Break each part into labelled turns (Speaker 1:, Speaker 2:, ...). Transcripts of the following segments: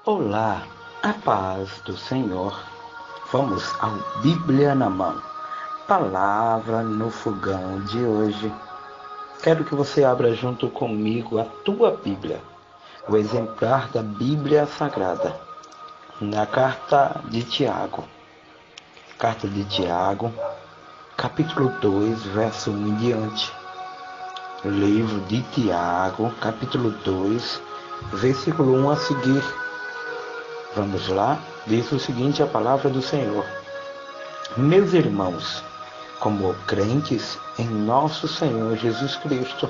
Speaker 1: Olá, a paz do Senhor. Vamos ao Bíblia na mão. Palavra no fogão de hoje. Quero que você abra junto comigo a tua Bíblia, o exemplar da Bíblia Sagrada, na carta de Tiago. Carta de Tiago, capítulo 2, verso 1 em diante. Livro de Tiago, capítulo 2, versículo 1 a seguir. Vamos lá? Diz o seguinte a palavra do Senhor. Meus irmãos, como crentes em nosso Senhor Jesus Cristo,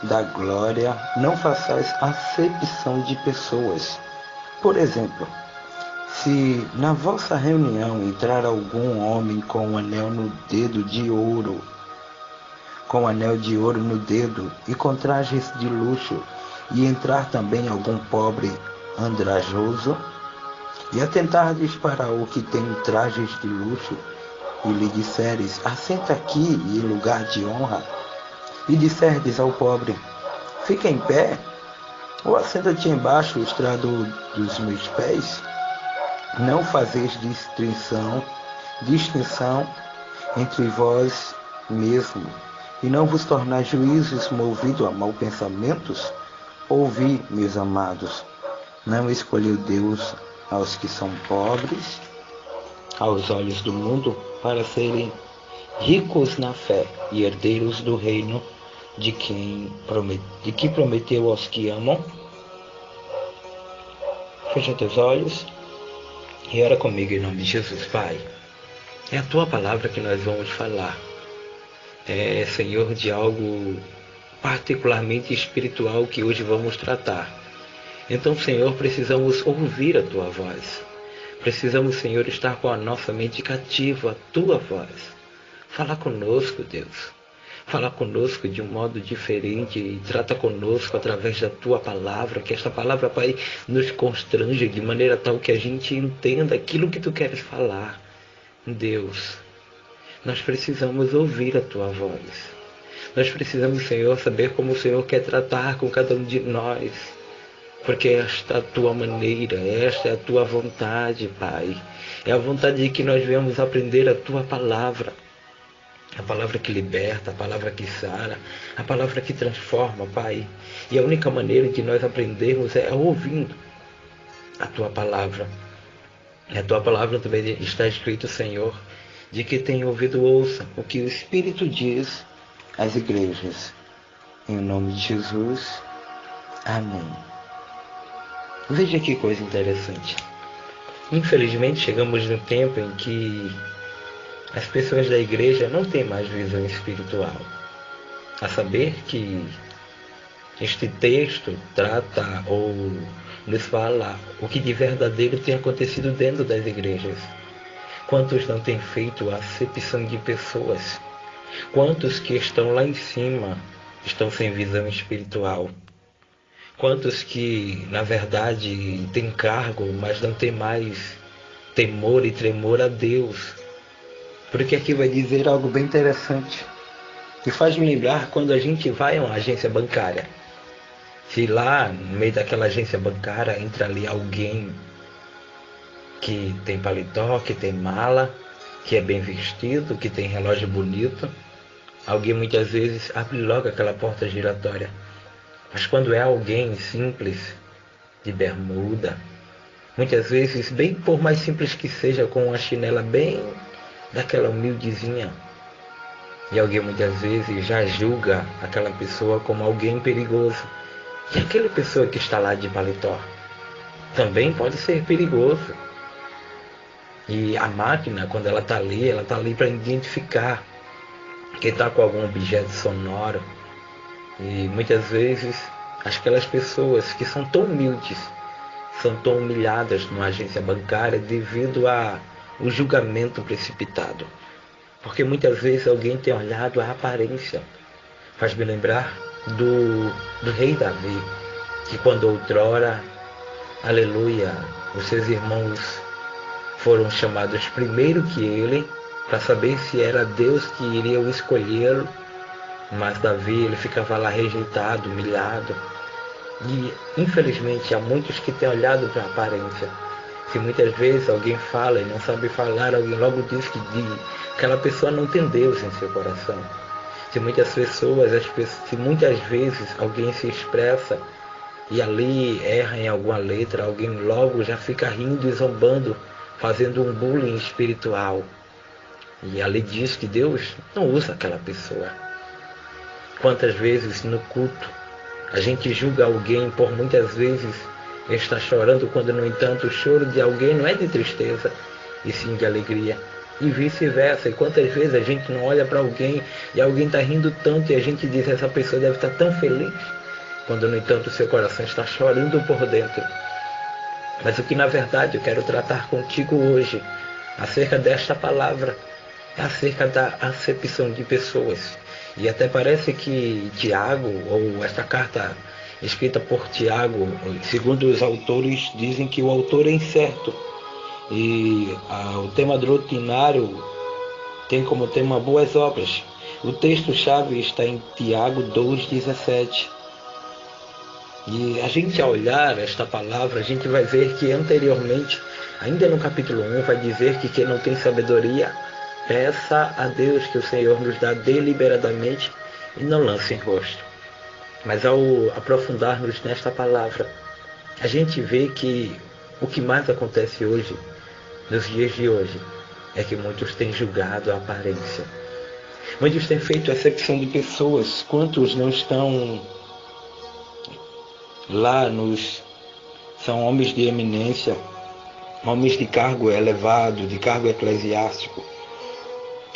Speaker 1: da glória, não façais acepção de pessoas. Por exemplo, se na vossa reunião entrar algum homem com um anel no dedo de ouro, com um anel de ouro no dedo e com trajes de luxo, e entrar também algum pobre andrajoso, e atentardes para o que tem trajes de luxo, e lhe disseres, assenta aqui em lugar de honra, e disserdes ao pobre, fica em pé, ou assenta-te embaixo o estrado dos meus pés, não fazeis distinção entre vós mesmo, e não vos tornais juízes movidos a maus pensamentos? Ouvi, meus amados, não escolheu Deus aos que são pobres, aos olhos do mundo, para serem ricos na fé e herdeiros do reino de que prometeu aos que amam. Fecha teus olhos e ora comigo em nome de Jesus. Pai, é a tua palavra que nós vamos falar. É, Senhor, de algo particularmente espiritual que hoje vamos tratar. Então, Senhor, precisamos ouvir a tua voz. Precisamos, Senhor, estar com a nossa mente cativa à tua voz. Fala conosco, Deus. Fala conosco de um modo diferente e trata conosco através da tua palavra, que esta palavra, Pai, nos constrange de maneira tal que a gente entenda aquilo que tu queres falar. Deus, nós precisamos ouvir a tua voz. Nós precisamos, Senhor, saber como o Senhor quer tratar com cada um de nós. Porque esta é a tua maneira, esta é a tua vontade, Pai. É a vontade de que nós venhamos aprender a tua palavra. A palavra que liberta, a palavra que sara, a palavra que transforma, Pai. E a única maneira de nós aprendermos é ouvindo a tua palavra. E a tua palavra também está escrito, Senhor, de que tem ouvido ouça o que o Espírito diz às igrejas. Em nome de Jesus. Amém. Veja que coisa interessante. Infelizmente chegamos no tempo em que as pessoas da igreja não têm mais visão espiritual. A saber que este texto trata ou nos fala o que de verdadeiro tem acontecido dentro das igrejas. Quantos não têm feito a acepção de pessoas? Quantos que estão lá em cima estão sem visão espiritual? Quantos que, na verdade, têm cargo, mas não têm mais temor e tremor a Deus? Porque aqui vai dizer algo bem interessante. E faz me lembrar quando a gente vai a uma agência bancária. Se lá, no meio daquela agência bancária, entra ali alguém que tem paletó, que tem mala, que é bem vestido, que tem relógio bonito, alguém muitas vezes abre logo aquela porta giratória. Mas quando é alguém simples, de bermuda, muitas vezes, bem por mais simples que seja, com uma chinela bem daquela humildezinha, e alguém muitas vezes já julga aquela pessoa como alguém perigoso. E aquela pessoa que está lá de paletó também pode ser perigoso. E a máquina, quando ela está ali para identificar que está com algum objeto sonoro. E muitas vezes aquelas pessoas que são tão humildes, são tão humilhadas numa agência bancária devido ao julgamento precipitado. Porque muitas vezes alguém tem olhado a aparência. Faz-me lembrar do rei Davi, que quando outrora, aleluia, os seus irmãos foram chamados primeiro que ele, para saber se era Deus que iria o escolher. Mas Davi, ele ficava lá rejeitado, humilhado. E, infelizmente, há muitos que têm olhado para a aparência. Se muitas vezes alguém fala e não sabe falar, alguém logo diz que aquela pessoa não tem Deus em seu coração. Se muitas pessoas, se muitas vezes alguém se expressa e ali erra em alguma letra, alguém logo já fica rindo e zombando, fazendo um bullying espiritual. E ali diz que Deus não usa aquela pessoa. Quantas vezes no culto a gente julga alguém por muitas vezes estar chorando, quando no entanto o choro de alguém não é de tristeza, e sim de alegria. E vice-versa. E quantas vezes a gente não olha para alguém e alguém está rindo tanto e a gente diz: essa pessoa deve estar tão feliz, quando no entanto o seu coração está chorando por dentro. Mas o que na verdade eu quero tratar contigo hoje, acerca desta palavra, é acerca da acepção de pessoas. E até parece que Tiago, ou esta carta escrita por Tiago, segundo os autores, dizem que o autor é incerto. E o tema doutrinário tem como tema boas obras. O texto-chave está em Tiago 2,17. E a gente, ao olhar esta palavra, a gente vai ver que anteriormente, ainda no capítulo 1, vai dizer que quem não tem sabedoria, peça a Deus que o Senhor nos dá deliberadamente e não lance em rosto. Mas ao aprofundarmos nesta palavra, a gente vê que o que mais acontece hoje, nos dias de hoje, é que muitos têm julgado a aparência. Muitos têm feito acepção de pessoas. Quantos não estão lá são homens de eminência, homens de cargo elevado, de cargo eclesiástico,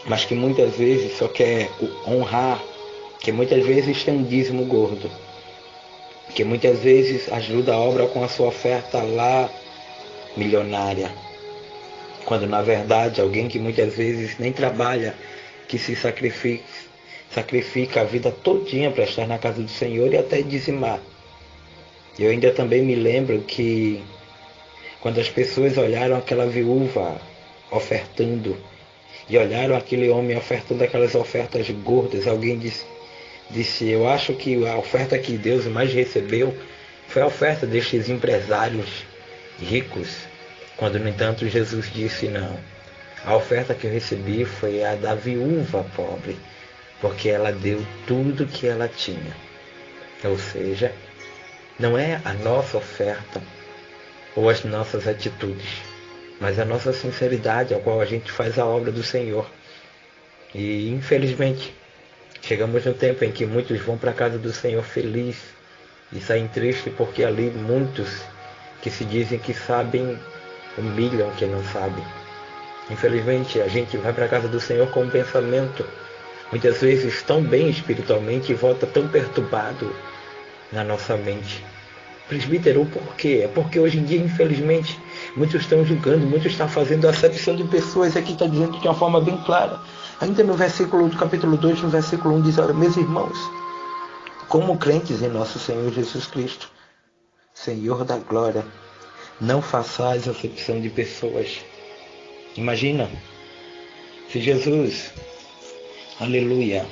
Speaker 1: mas que muitas vezes só quer honrar, que muitas vezes tem um dízimo gordo, que muitas vezes ajuda a obra com a sua oferta lá milionária, quando na verdade alguém que muitas vezes nem trabalha, que se sacrifica a vida todinha para estar na casa do Senhor e até dizimar. Eu ainda também me lembro que quando as pessoas olharam aquela viúva ofertando e olharam aquele homem ofertando aquelas ofertas gordas, alguém disse: eu acho que a oferta que Deus mais recebeu foi a oferta destes empresários ricos, quando no entanto Jesus disse: não, a oferta que eu recebi foi a da viúva pobre, porque ela deu tudo que ela tinha. Ou seja, não é a nossa oferta ou as nossas atitudes, mas a nossa sinceridade, a qual a gente faz a obra do Senhor. E infelizmente chegamos no tempo em que muitos vão para a casa do Senhor feliz e saem tristes, porque ali muitos que se dizem que sabem humilham quem não sabe. Infelizmente a gente vai para a casa do Senhor com um pensamento muitas vezes tão bem espiritualmente e volta tão perturbado na nossa mente. Presbítero, por quê? É porque hoje em dia, infelizmente, muitos estão julgando, muitos estão fazendo acepção de pessoas. Aqui está dizendo de uma forma bem clara. Ainda no versículo do capítulo 2, no versículo 1, diz: olha, meus irmãos, como crentes em nosso Senhor Jesus Cristo, Senhor da glória, não façais acepção de pessoas. Imagina, se Jesus, aleluia,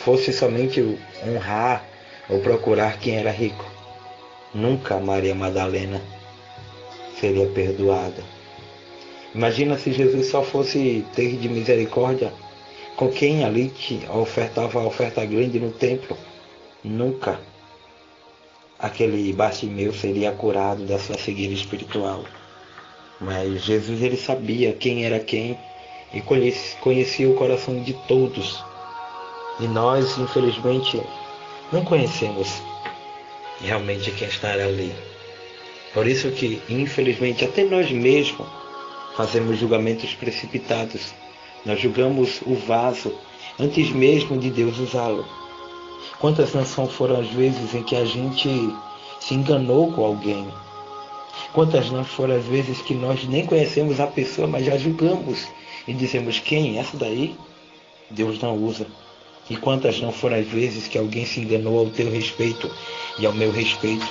Speaker 1: fosse somente honrar ou procurar quem era rico, nunca Maria Madalena seria perdoada. Imagina se Jesus só fosse ter de misericórdia com quem ali ofertava a oferta grande no templo, nunca aquele Bartimeu seria curado da sua cegueira espiritual. Mas Jesus, ele sabia quem era quem e conhecia o coração de todos. E nós, infelizmente, não conhecemos realmente quem está ali. Por isso que, infelizmente, até nós mesmos fazemos julgamentos precipitados. Nós julgamos o vaso antes mesmo de Deus usá-lo. Quantas não foram as vezes em que a gente se enganou com alguém? Quantas não foram as vezes que nós nem conhecemos a pessoa, mas já julgamos e dizemos: quem? Essa daí? Deus não usa. E quantas não foram as vezes que alguém se enganou ao teu respeito e ao meu respeito?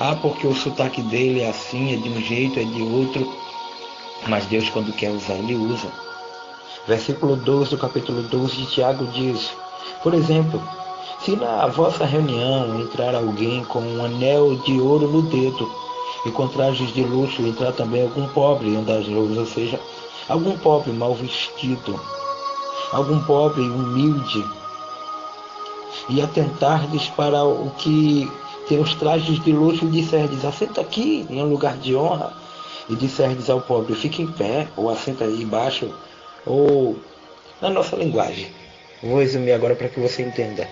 Speaker 1: Ah, porque o sotaque dele é assim, é de um jeito, é de outro. Mas Deus, quando quer usar, ele usa. Versículo 12 do capítulo 12 de Tiago diz: por exemplo, Se na vossa reunião entrar alguém com um anel de ouro no dedo e com trajes de luxo entrar também algum pobre em das louros, ou seja, algum pobre mal vestido, algum pobre humilde, e atentardes para o que tem os trajes de luxo e disserdes, assenta aqui em um lugar de honra, e disserdes ao pobre, fique em pé, ou assenta aí embaixo, ou na nossa linguagem. Vou resumir agora para que você entenda.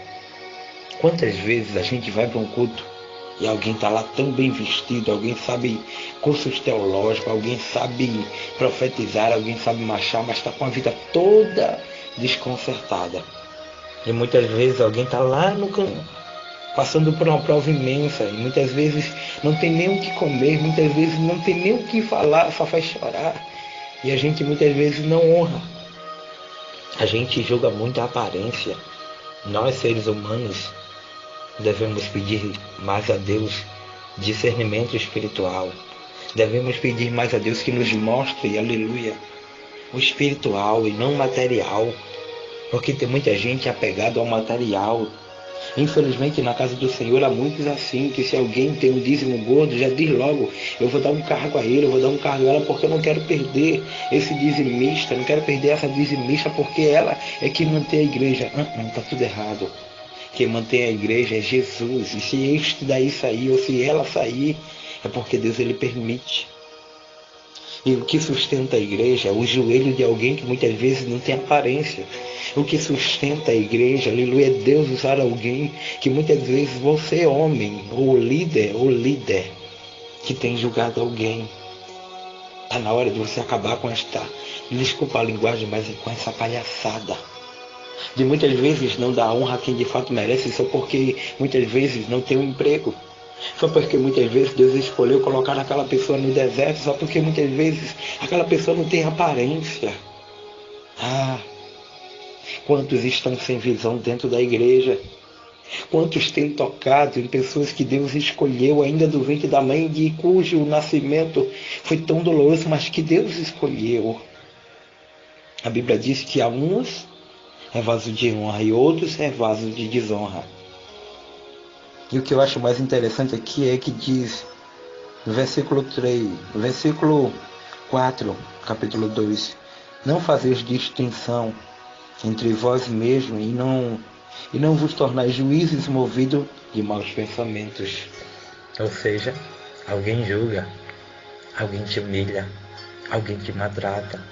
Speaker 1: Quantas vezes a gente vai para um culto e alguém está lá tão bem vestido, alguém sabe cursos teológicos, alguém sabe profetizar, alguém sabe marchar, mas está com a vida toda desconcertada. E muitas vezes alguém está lá no canto, passando por uma prova imensa, e muitas vezes não tem nem o que comer, muitas vezes não tem nem o que falar, só faz chorar. E a gente muitas vezes não honra. A gente julga muito a aparência. Nós, seres humanos, devemos pedir mais a Deus discernimento espiritual. Devemos pedir mais a Deus que nos mostre, aleluia, o espiritual e não o material. Porque tem muita gente apegada ao material. Infelizmente, na casa do Senhor há muitos assim, que se alguém tem um dízimo gordo, já diz logo, eu vou dar um cargo a ele, eu vou dar um cargo a ela, porque eu não quero perder esse dizimista, não quero perder essa dizimista, porque ela é que mantém a igreja. Está tudo errado. Quem mantém a igreja é Jesus, e se este daí sair, ou se ela sair, é porque Deus ele permite. E o que sustenta a igreja é o joelho de alguém que muitas vezes não tem aparência. O que sustenta a igreja, aleluia, é Deus usar alguém que muitas vezes você é homem, ou líder, que tem julgado alguém. Está na hora de você acabar com esta, desculpa a linguagem, mas é com essa palhaçada. De muitas vezes não dar honra a quem de fato merece, só porque muitas vezes não tem um emprego. Só porque muitas vezes Deus escolheu colocar aquela pessoa no deserto, só porque muitas vezes aquela pessoa não tem aparência. Quantos estão sem visão dentro da igreja? Quantos têm tocado em pessoas que Deus escolheu ainda do ventre da mãe, de cujo nascimento foi tão doloroso, mas que Deus escolheu? A Bíblia diz que a uns é vaso de honra e outros é vaso de desonra. E o que eu acho mais interessante aqui é que diz no versículo 4, capítulo 2, não fazeis distinção entre vós mesmos e não vos tornais juízes movidos de maus pensamentos. Ou seja, alguém julga, alguém te humilha, alguém te maltrata,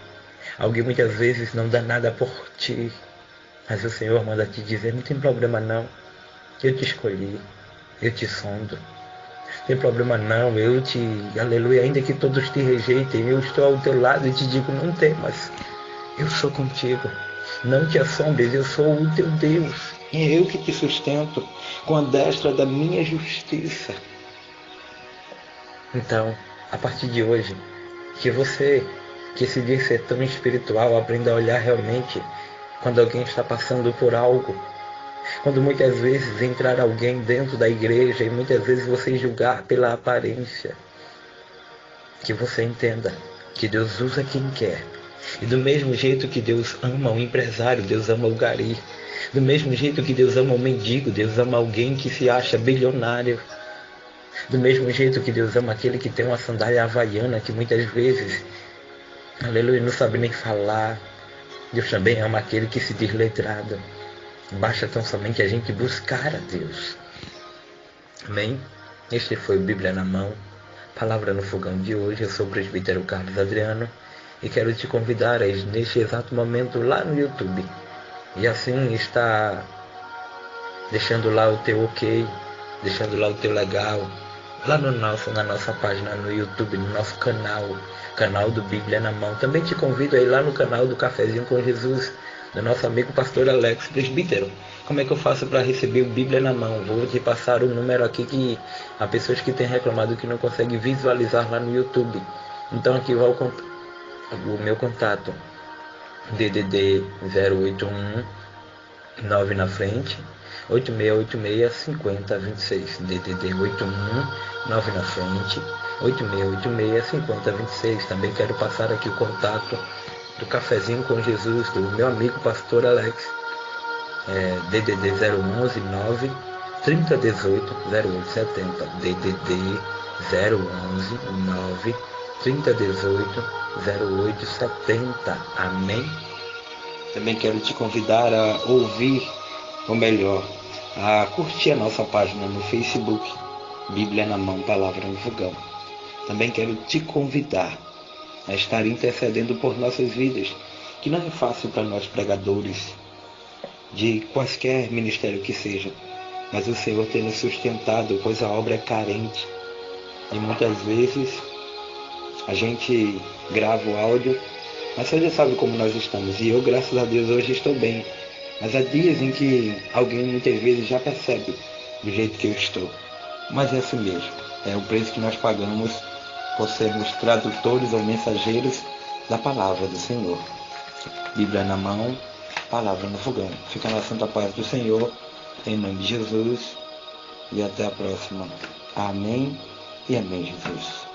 Speaker 1: alguém muitas vezes não dá nada por ti, mas o Senhor manda te dizer, não tem problema não, eu te escolhi, eu te sondo. Não tem problema não, aleluia, ainda que todos te rejeitem, eu estou ao teu lado e te digo, não temas, eu sou contigo. Não te assombres, eu sou o teu Deus. É eu que te sustento com a destra da minha justiça. Então, a partir de hoje, que você, que se diz ser tão espiritual, aprenda a olhar realmente quando alguém está passando por algo. Quando muitas vezes entrar alguém dentro da igreja e muitas vezes você julgar pela aparência. Que você entenda que Deus usa quem quer. E do mesmo jeito que Deus ama o empresário, Deus ama o gari. Do mesmo jeito que Deus ama o mendigo, Deus ama alguém que se acha bilionário. Do mesmo jeito que Deus ama aquele que tem uma sandália havaiana, que muitas vezes, aleluia, não sabe nem falar. Deus também ama aquele que se diz letrado. Basta tão somente a gente buscar a Deus. Amém? Este foi o Bíblia na Mão, Palavra no Fogão de hoje. Eu sou o presbítero Carlos Adriano e quero te convidar a ir neste exato momento lá no YouTube. E assim está deixando lá o teu ok, deixando lá o teu legal, lá na nossa página no YouTube, no nosso canal do Bíblia na Mão. Também te convido a ir lá no canal do Cafezinho com Jesus, do nosso amigo pastor Alex, presbítero. Como é que eu faço para receber o Bíblia na Mão? Vou te passar o número aqui que há pessoas que têm reclamado que não conseguem visualizar lá no YouTube. Então aqui vai o meu contato, DDD 081 9 na frente, 8686-5026, DDD 81 9 na frente, 8686-5026. Também quero passar aqui o contato do Cafezinho com Jesus, do meu amigo pastor Alex. DDD 011 9 3018 0870, DDD 011 9 3018 0870. Amém? Também quero te convidar a ouvir, ou melhor, a curtir a nossa página no Facebook, Bíblia na Mão, Palavra no Fogão. Também quero te convidar a estar intercedendo por nossas vidas, que não é fácil para nós pregadores, de quaisquer ministério que seja, mas o Senhor tem nos sustentado, pois a obra é carente. E muitas vezes a gente grava o áudio, mas você já sabe como nós estamos. E eu, graças a Deus, hoje estou bem. Mas há dias em que alguém muitas vezes já percebe do jeito que eu estou. Mas é assim mesmo. É o preço que nós pagamos por sermos tradutores ou mensageiros da palavra do Senhor. Bíblia na mão, palavra no fogão. Fica na santa paz do Senhor, em nome de Jesus. E até a próxima. Amém e amém, Jesus.